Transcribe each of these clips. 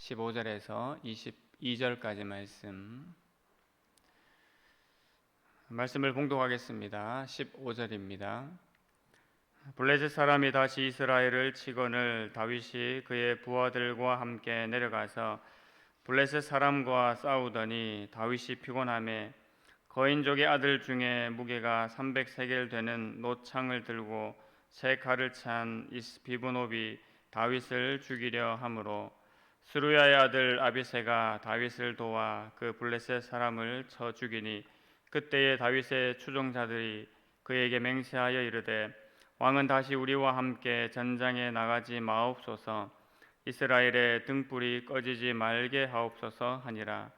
15절에서 22절까지 말씀을 봉독하겠습니다. 15절입니다. 블레셋 사람이 다시 이스라엘을 치거늘 다윗이 그의 부하들과 함께 내려가서 블레셋 사람과 싸우더니 다윗이 피곤하매 거인족의 아들 중에 무게가 300세겔 되는 노창을 들고 세 칼을 찬 이스비브노비 다윗을 죽이려 하므로 스루야의 아들 아비새가 다윗을 도와 그 블레셋 사람을 쳐 죽이니 그때에 다윗의 추종자들이 그에게 맹세하여 이르되 왕은 다시 우리와 함께 전장에 나가지 마옵소서 이스라엘의 등불이 꺼지지 말게 하옵소서 하니라.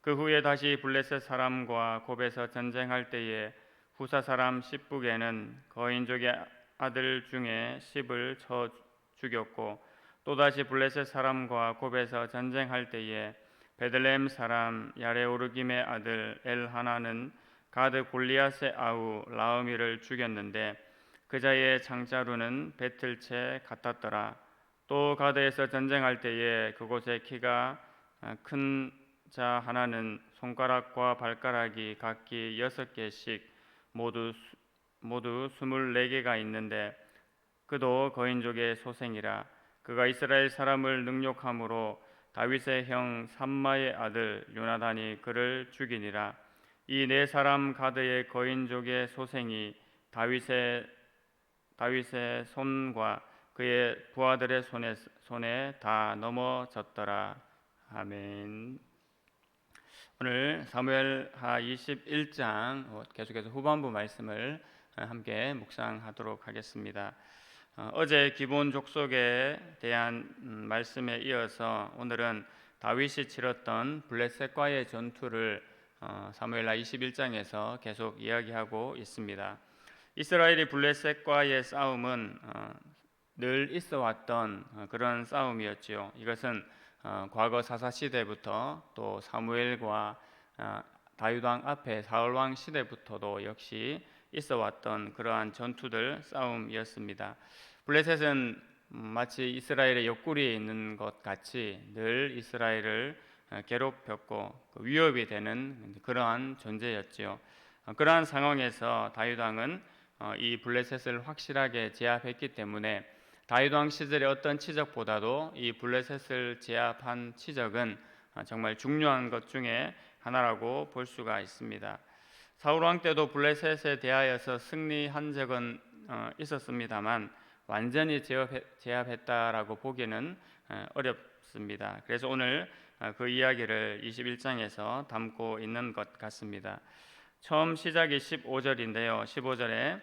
그 후에 다시 블레셋 사람과 곱에서 전쟁할 때에 후사 사람 십북에는 거인족의 아들 중에 10을 쳐 죽였고 또다시 블레셋 사람과 곱에서 전쟁할 때에 베들레헴 사람 야레오르김의 아들 엘하나는 가드 골리앗의 아우 라흐미를 죽였는데 그자의 장자루는 배틀채 같았더라. 또 가드에서 전쟁할 때에 그곳에 키가 큰 자 하나는 손가락과 발가락이 각기 6개씩 모두 24개가 있는데 그도 거인족의 소생이라. 그가 이스라엘 사람을 능욕함으로 다윗의 형 삼마의 아들 요나단이 그를 죽이니라. 이 네 사람 가드의 거인족의 소생이 다윗의 손과 그의 부하들의 손에 다 넘어졌더라. 아멘. 오늘 사무엘하 21장 계속해서 후반부 말씀을 함께 묵상하도록 하겠습니다. 어제 기본 족속에 대한 말씀에 이어서 오늘은 다윗이 치렀던 블레셋과의 전투를 사무엘하 21장에서 계속 이야기하고 있습니다. 이스라엘이 블레셋과의 싸움은 늘 있어왔던 그런 싸움이었지요. 이것은 과거 사사 시대부터 또 사무엘과 다윗 왕 앞에 사울 왕 시대부터도 역시 있어왔던 그러한 전투들 싸움이었습니다. 블레셋은 마치 이스라엘의 옆구리에 있는 것 같이 늘 이스라엘을 괴롭혔고 위협이 되는 그러한 존재였지요. 그러한 상황에서 다윗 왕은 이 블레셋을 확실하게 제압했기 때문에 다윗 왕 시절의 어떤 치적보다도 이 블레셋을 제압한 치적은 정말 중요한 것 중에 하나라고 볼 수가 있습니다. 사울 왕 때도 블레셋에 대하여서 승리한 적은 있었습니다만 완전히 제압했다라고 보기는 어렵습니다. 그래서 오늘 그 이야기를 21장에서 담고 있는 것 같습니다. 처음 시작이 15절인데요. 15절에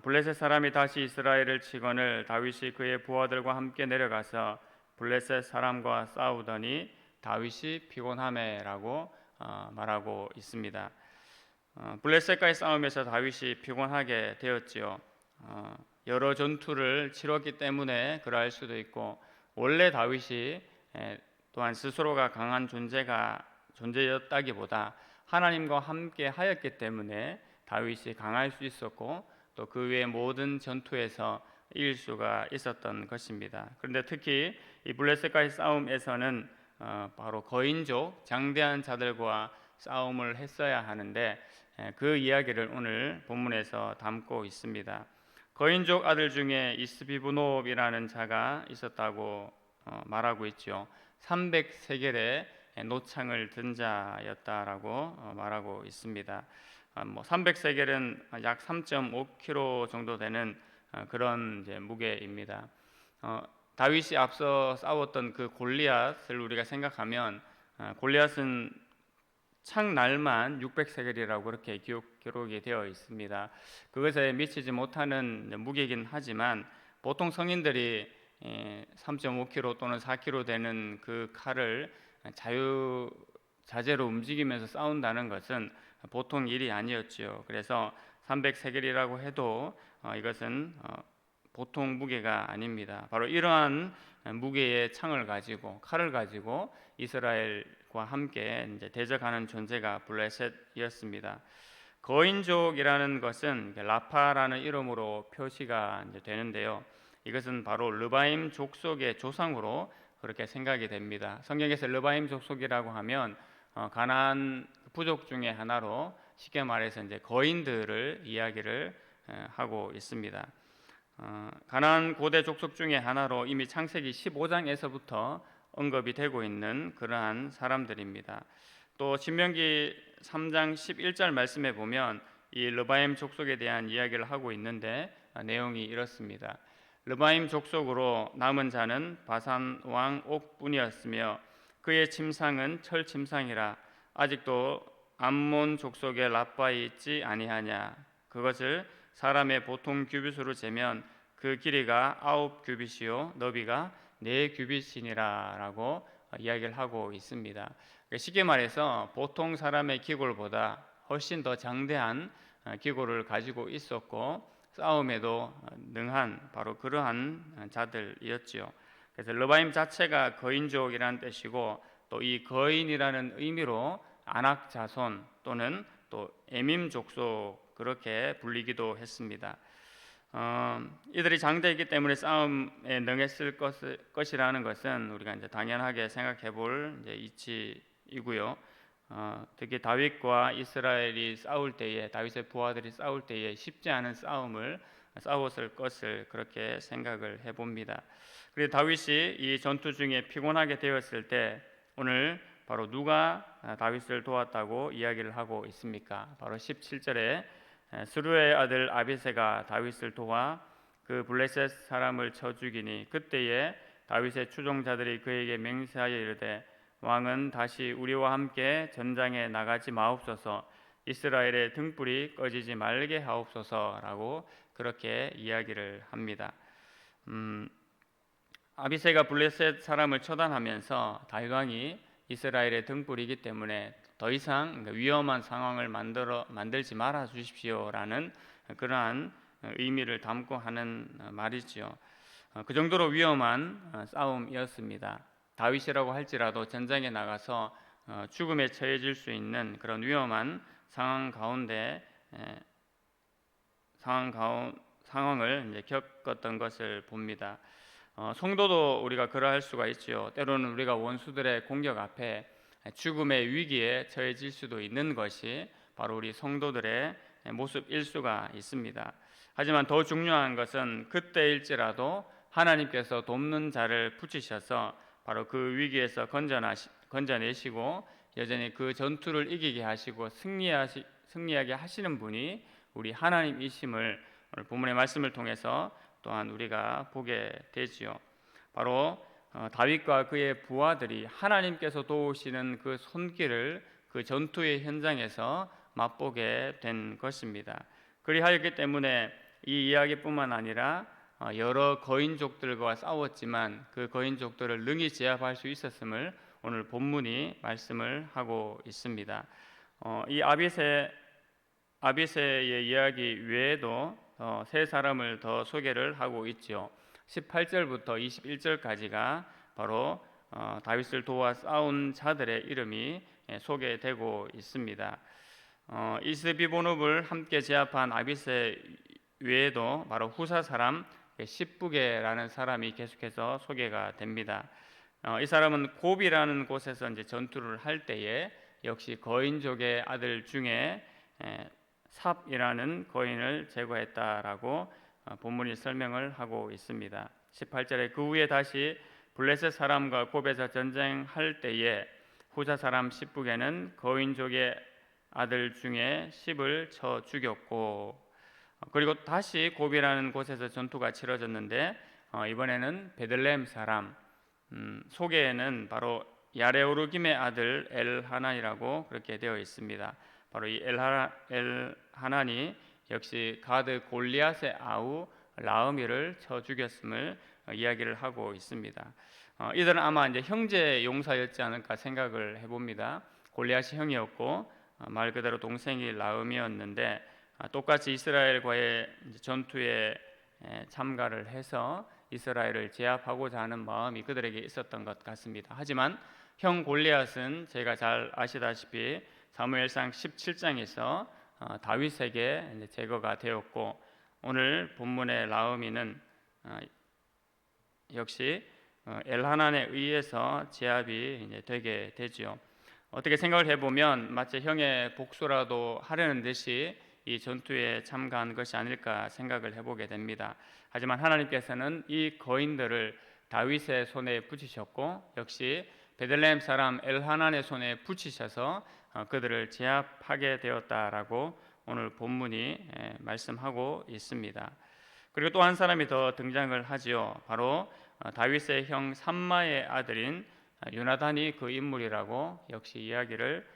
블레셋 사람이 다시 이스라엘을 치거늘 다윗이 그의 부하들과 함께 내려가서 블레셋 사람과 싸우더니 다윗이 피곤하매라고 말하고 있습니다. 블레셋과의 싸움에서 다윗이 피곤하게 되었지요. 여러 전투를 치렀기 때문에 그러할 수도 있고 원래 다윗이 또한 스스로가 강한 존재였다기보다 하나님과 함께 하였기 때문에 다윗이 강할 수 있었고 또 그 외의 모든 전투에서 이길 수가 있었던 것입니다. 그런데 특히 이 블레셋과의 싸움에서는 바로 거인족 장대한 자들과 싸움을 했어야 하는데 그 이야기를 오늘 본문에서 담고 있습니다. 거인족 아들 중에 이스비브노비라는 자가 있었다고 말하고 있죠. 300세겔의 노창을 든 자였다라고 말하고 있습니다. 300세겔은 약 3.5kg 정도 되는 그런 무게입니다. 다윗이 앞서 싸웠던 그 골리앗을 우리가 생각하면 골리앗은 창날만 600세겔이라고 그렇게 기록이 되어 있습니다. 그것에 미치지 못하는 무게이긴 하지만 보통 성인들이 3.5kg 또는 4kg 되는 그 칼을 자재로 움직이면서 싸운다는 것은 보통 일이 아니었지요. 그래서 300세겔이라고 해도 이것은 보통 무게가 아닙니다. 바로 이러한 무게의 창을 가지고 칼을 가지고 이스라엘과 함께 이제 대적하는 존재가 블레셋이었습니다. 거인족이라는 것은 라파라는 이름으로 표시가 이제 되는데요. 이것은 바로 르바임 족속의 조상으로 그렇게 생각이 됩니다. 성경에서 르바임 족속이라고 하면 가나안 부족 중에 하나로 쉽게 말해서 이제 거인들을 이야기를 하고 있습니다. 가나안 고대 족속 중에 하나로 이미 창세기 15장에서부터 언급이 되고 있는 그러한 사람들입니다. 또 신명기 3장 11절 말씀에 보면 이 르바임 족속에 대한 이야기를 하고 있는데 내용이 이렇습니다. 르바임 족속으로 남은 자는 바산 왕 옥뿐이었으며 그의 침상은 철 침상이라 아직도 암몬 족속의 랍바에 있지 아니하냐. 그것을 사람의 보통 규빗으로 재면 그 길이가 9규빗이요 너비가 4규빗이니라라고 이야기를 하고 있습니다. 쉽게 말해서 보통 사람의 기골보다 훨씬 더 장대한 기골을 가지고 있었고 싸움에도 능한 바로 그러한 자들이었지요. 그래서 르바임 자체가 거인족이라는 뜻이고 또 이 거인이라는 의미로 아낙 자손 또는 또 에밈 족속 그렇게 불리기도 했습니다. 이들이 장대이기 때문에 싸움에 능했을 것이라는 것은 우리가 이제 당연하게 생각해볼 이치이고요. 특히 다윗과 이스라엘이 싸울 때에 다윗의 부하들이 싸울 때에 쉽지 않은 싸움을 싸웠을 것을 그렇게 생각을 해봅니다. 그리고 다윗이 이 전투 중에 피곤하게 되었을 때 오늘 바로 누가 다윗을 도왔다고 이야기를 하고 있습니까? 바로 17절에 스루의 아들 아비새가 다윗을 도와 그 블레셋 사람을 쳐 죽이니 그때에 다윗의 추종자들이 그에게 맹세하여 이르되 왕은 다시 우리와 함께 전장에 나가지 마옵소서 이스라엘의 등불이 꺼지지 말게 하옵소서라고 그렇게 이야기를 합니다. 아비새가 블레셋 사람을 처단하면서 다윗 왕이 이스라엘의 등불이기 때문에 더 이상 위험한 상황을 만들지 말아 주십시오라는 그러한 의미를 담고 하는 말이지요. 그 정도로 위험한 싸움이었습니다. 다윗이라고 할지라도 전장에 나가서 죽음에 처해질 수 있는 그런 위험한 상황을 이제 겪었던 것을 봅니다. 성도도 우리가 그러할 수가 있지요. 때로는 우리가 원수들의 공격 앞에 죽음의 위기에 처해질 수도 있는 것이 바로 우리 성도들의 모습일 수가 있습니다. 하지만 더 중요한 것은 그때일지라도 하나님께서 돕는 자를 붙이셔서 바로 그 위기에서 건져내시고 여전히 그 전투를 이기게 하시고 승리하게 하시는 분이 우리 하나님이심을 오늘 본문의 말씀을 통해서 또한 우리가 보게 되지요. 바로 다윗과 그의 부하들이 하나님께서 도우시는 그 손길을 그 전투의 현장에서 맛보게 된 것입니다. 그리하였기 때문에 이 이야기뿐만 아니라 여러 거인족들과 싸웠지만 그 거인족들을 능히 제압할 수 있었음을 오늘 본문이 말씀을 하고 있습니다. 이 아비새의 이야기 외에도 세 사람을 더 소개를 하고 있죠. 18절부터 21절까지가 바로 다윗을 도와 싸운 자들의 이름이 소개되고 있습니다. 이스비보룹을 함께 제압한 아비새 외에도 바로 후사 사람 십부게라는 사람이 계속해서 소개가 됩니다. 이 사람은 곱이라는 곳에서 이제 전투를 할 때에 역시 거인족의 아들 중에 삽이라는 거인을 제거했다라고 본문이 설명을 하고 있습니다. 18절에 그 후에 다시 블레셋 사람과 곱에서 전쟁할 때에 후사 사람 십부게는 거인족의 아들 중에 10을 쳐 죽였고 그리고 다시 곱이라는 곳에서 전투가 치러졌는데 이번에는 베들레헴 사람 소개에는 바로 야레오르김의 아들 엘하난이라고 그렇게 되어 있습니다. 바로 이 엘하난이 역시 가드 골리앗의 아우 라흐미를 쳐 죽였음을 이야기를 하고 있습니다. 이들은 아마 이제 형제 용사였지 않을까 생각을 해봅니다. 골리앗이 형이었고 말 그대로 동생이 라흐미였는데 똑같이 이스라엘과의 전투에 참가를 해서 이스라엘을 제압하고자 하는 마음이 그들에게 있었던 것 같습니다. 하지만 형 골리앗은 제가 잘 아시다시피 사무엘상 17장에서 다윗에게 제거가 되었고 오늘 본문의 라흐미는 역시 엘하난에 의해서 제압이 이제 되게 되지요. 어떻게 생각을 해보면 마치 형의 복수라도 하려는 듯이 이 전투에 참가한 것이 아닐까 생각을 해보게 됩니다. 하지만 하나님께서는 이 거인들을 다윗의 손에 붙이셨고 역시 베들레헴 사람 엘하난의 손에 붙이셔서 그들을 제압하게 되었다라고 오늘 본문이 말씀하고 있습니다. 그리고 또 한 사람이 더 등장을 하지요. 바로 다윗의 형 삼마의 아들인 요나단이 그 인물이라고 역시 이야기를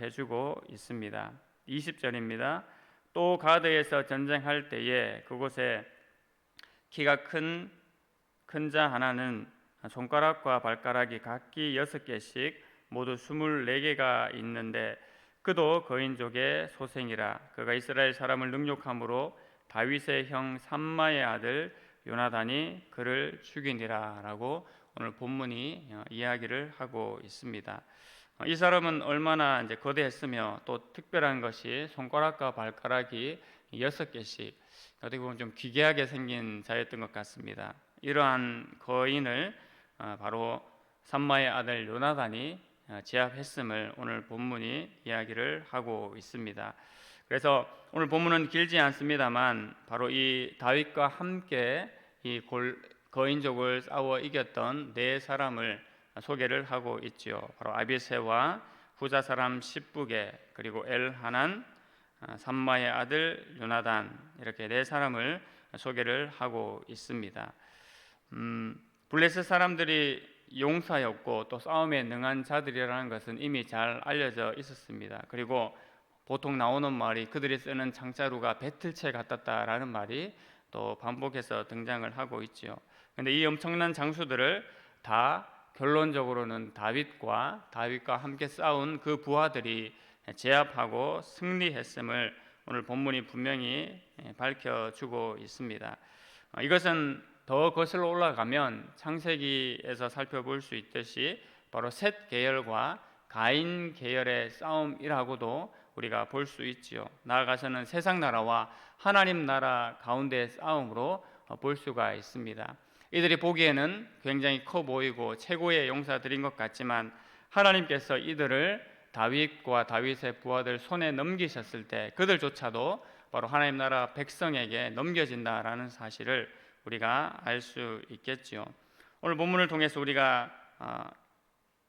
해주고 있습니다. 20절입니다. 또 가드에서 전쟁할 때에 그곳에 키가 큰 자 하나는 손가락과 발가락이 각기 6개씩 모두 24개가 있는데 그도 거인족의 소생이라. 그가 이스라엘 사람을 능욕함으로 다윗의 형 삼마의 아들 요나단이 그를 죽이니라 라고 오늘 본문이 이야기를 하고 있습니다. 이 사람은 얼마나 이제 거대했으며 또 특별한 것이 손가락과 발가락이 6개씩 어떻게 보면 좀 기괴하게 생긴 자였던 것 같습니다. 이러한 거인을 바로 삼마의 아들 요나단이 제압했음을 오늘 본문이 이야기를 하고 있습니다. 그래서 오늘 본문은 길지 않습니다만 바로 이 다윗과 함께 이 거인족을 싸워 이겼던 네 사람을 소개를 하고 있지요. 바로 아비새와 후자 사람 십부게 그리고 엘하난 삼마의 아들 요나단 이렇게 네 사람을 소개를 하고 있습니다. 블레셋 사람들이 용사였고 또 싸움에 능한 자들이라는 것은 이미 잘 알려져 있었습니다. 그리고 보통 나오는 말이 그들이 쓰는 창자루가 배틀채 같았다라는 말이 또 반복해서 등장을 하고 있죠. 그런데 이 엄청난 장수들을 다 결론적으로는 다윗과 함께 싸운 그 부하들이 제압하고 승리했음을 오늘 본문이 분명히 밝혀주고 있습니다. 이것은 더 거슬러 올라가면 창세기에서 살펴볼 수 있듯이 바로 셋 계열과 가인 계열의 싸움이라고도 우리가 볼 수 있지요. 나아가서는 세상 나라와 하나님 나라 가운데의 싸움으로 볼 수가 있습니다. 이들이 보기에는 굉장히 커 보이고 최고의 용사들인 것 같지만 하나님께서 이들을 다윗과 다윗의 부하들 손에 넘기셨을 때 그들조차도 바로 하나님 나라 백성에게 넘겨진다라는 사실을 우리가 알 수 있겠지요. 오늘 본문을 통해서 우리가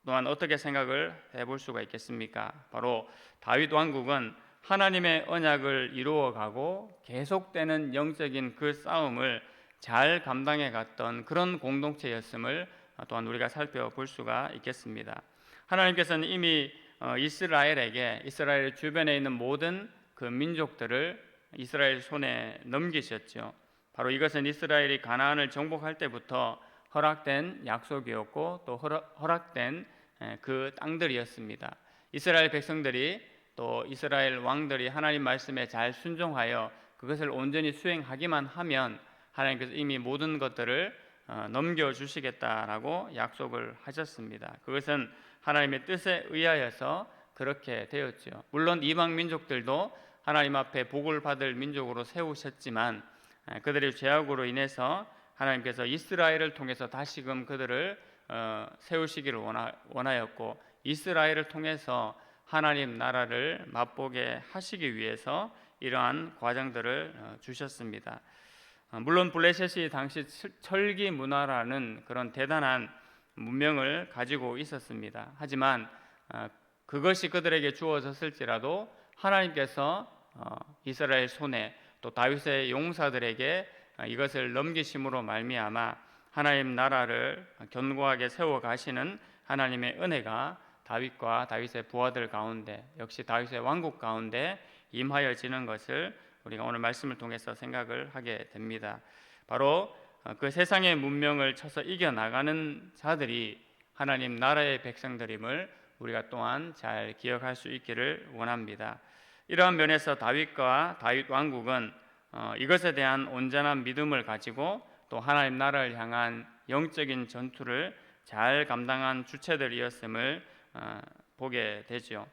또한 어떻게 생각을 해볼 수가 있겠습니까? 바로 다윗 왕국은 하나님의 언약을 이루어가고 계속되는 영적인 그 싸움을 잘 감당해 갔던 그런 공동체였음을 또한 우리가 살펴볼 수가 있겠습니다. 하나님께서는 이미 이스라엘 주변에 있는 모든 그 민족들을 이스라엘 손에 넘기셨죠. 바로 이것은 이스라엘이 가나안을 정복할 때부터 허락된 약속이었고 또 허락된 그 땅들이었습니다. 이스라엘 백성들이 또 이스라엘 왕들이 하나님 말씀에 잘 순종하여 그것을 온전히 수행하기만 하면 하나님께서 이미 모든 것들을 넘겨주시겠다라고 약속을 하셨습니다. 그것은 하나님의 뜻에 의하여서 그렇게 되었죠. 물론 이방 민족들도 하나님 앞에 복을 받을 민족으로 세우셨지만 그들의 죄악으로 인해서 하나님께서 이스라엘을 통해서 다시금 그들을 세우시기를 원하였고 이스라엘을 통해서 하나님 나라를 맛보게 하시기 위해서 이러한 과정들을 주셨습니다. 물론 블레셋이 당시 철기 문화라는 그런 대단한 문명을 가지고 있었습니다. 하지만 그것이 그들에게 주어졌을지라도 하나님께서 이스라엘 손에 또 다윗의 용사들에게 이것을 넘기심으로 말미암아 하나님 나라를 견고하게 세워 가시는 하나님의 은혜가 다윗과 다윗의 부하들 가운데 역시 다윗의 왕국 가운데 임하여지는 것을 우리가 오늘 말씀을 통해서 생각을 하게 됩니다. 바로 그 세상의 문명을 쳐서 이겨나가는 자들이 하나님 나라의 백성들임을 우리가 또한 잘 기억할 수 있기를 원합니다. 이러한 면에서 다윗과 다윗 왕국은 이것에 대한 온전한 믿음을 가지고 또 하나님 나라를 향한 영적인 전투를 잘 감당한 주체들이었음을 보게 되죠.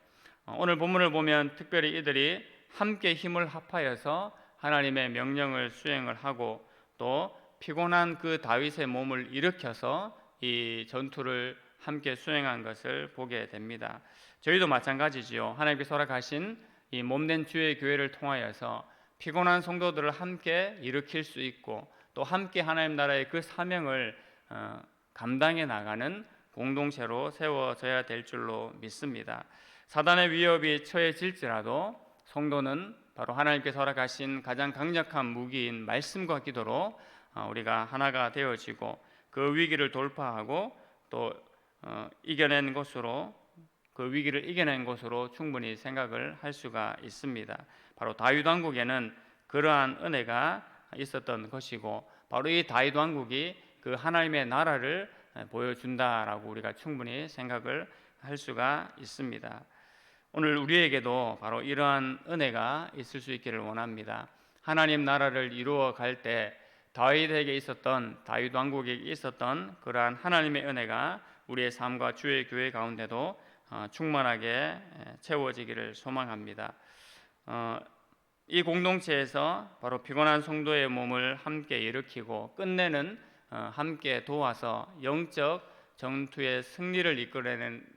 오늘 본문을 보면 특별히 이들이 함께 힘을 합하여서 하나님의 명령을 수행을 하고 또 피곤한 그 다윗의 몸을 일으켜서 이 전투를 함께 수행한 것을 보게 됩니다. 저희도 마찬가지지요. 하나님께서 허락하신 이 몸된 주의 교회를 통하여서 피곤한 성도들을 함께 일으킬 수 있고 또 함께 하나님 나라의 그 사명을 감당해 나가는 공동체로 세워져야 될 줄로 믿습니다. 사단의 위협이 처해질지라도 성도는 바로 하나님께서 허락하신 가장 강력한 무기인 말씀과 기도로 우리가 하나가 되어지고 그 위기를 돌파하고 또 이겨낸 것으로 그 위기를 이겨낸 것으로 충분히 생각을 할 수가 있습니다. 바로 다윗 왕국에는 그러한 은혜가 있었던 것이고 바로 이 다윗 왕국이 그 하나님의 나라를 보여준다라고 우리가 충분히 생각을 할 수가 있습니다. 오늘 우리에게도 바로 이러한 은혜가 있을 수 있기를 원합니다. 하나님 나라를 이루어 갈 때 다윗에게 있었던 다윗 왕국에 있었던 그러한 하나님의 은혜가 우리의 삶과 주의 교회 가운데도 충만하게 채워지기를 소망합니다. 이 공동체에서 바로 피곤한 성도의 몸을 함께 일으키고 끝내는 함께 도와서 영적 전투의 승리를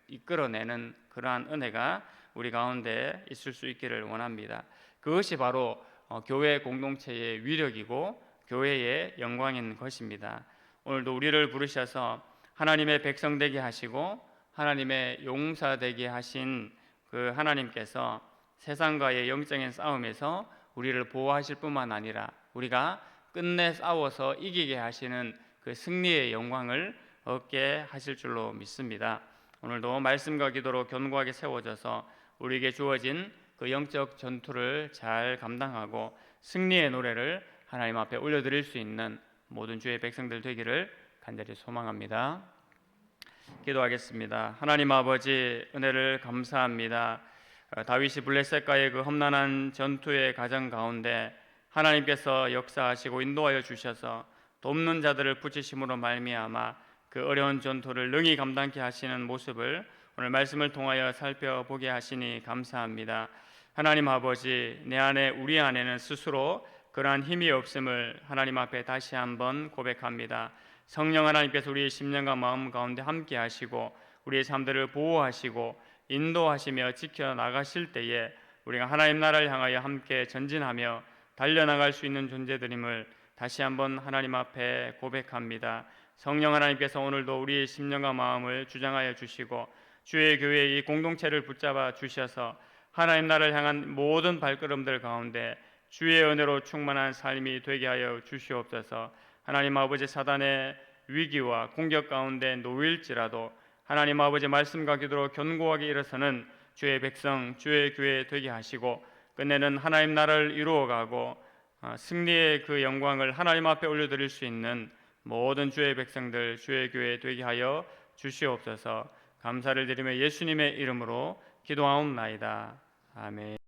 이끌어내는 그러한 은혜가 우리 가운데 있을 수 있기를 원합니다. 그것이 바로 교회 공동체의 위력이고 교회의 영광인 것입니다. 오늘도 우리를 부르셔서 하나님의 백성 되게 하시고 하나님의 용사 되게 하신 그 하나님께서 세상과의 영적인 싸움에서 우리를 보호하실 뿐만 아니라 우리가 끝내 싸워서 이기게 하시는 그 승리의 영광을 얻게 하실 줄로 믿습니다. 오늘도 말씀과 기도로 견고하게 세워져서 우리에게 주어진 그 영적 전투를 잘 감당하고 승리의 노래를 하나님 앞에 올려드릴 수 있는 모든 주의 백성들 되기를 간절히 소망합니다. 기도하겠습니다. 하나님 아버지, 은혜를 감사합니다. 다윗이 블레셋과의 그 험난한 전투의 과정 가운데 하나님께서 역사하시고 인도하여 주셔서 돕는 자들을 붙이심으로 말미암아 그 어려운 전투를 능히 감당케 하시는 모습을 오늘 말씀을 통하여 살펴보게 하시니 감사합니다. 하나님 아버지, 내 안에 우리 안에는 스스로 그러한 힘이 없음을 하나님 앞에 다시 한번 고백합니다. 성령 하나님께서 우리의 심령과 마음 가운데 함께 하시고 우리의 삶들을 보호하시고 인도하시며 지켜나가실 때에 우리가 하나님 나라를 향하여 함께 전진하며 달려나갈 수 있는 존재들임을 다시 한번 하나님 앞에 고백합니다. 성령 하나님께서 오늘도 우리의 심령과 마음을 주장하여 주시고 주의 교회의 이 공동체를 붙잡아 주셔서 하나님 나라를 향한 모든 발걸음들 가운데 주의 은혜로 충만한 삶이 되게 하여 주시옵소서. 하나님 아버지, 사단의 위기와 공격 가운데 놓일지라도 하나님 아버지 말씀과 기도로 견고하게 일어서는 주의 백성, 주의 교회 되게 하시고 끝내는 하나님 나라를 이루어가고 승리의 그 영광을 하나님 앞에 올려드릴 수 있는 모든 주의 백성들, 주의 교회 되게 하여 주시옵소서. 감사를 드리며 예수님의 이름으로 기도하옵나이다. 아멘.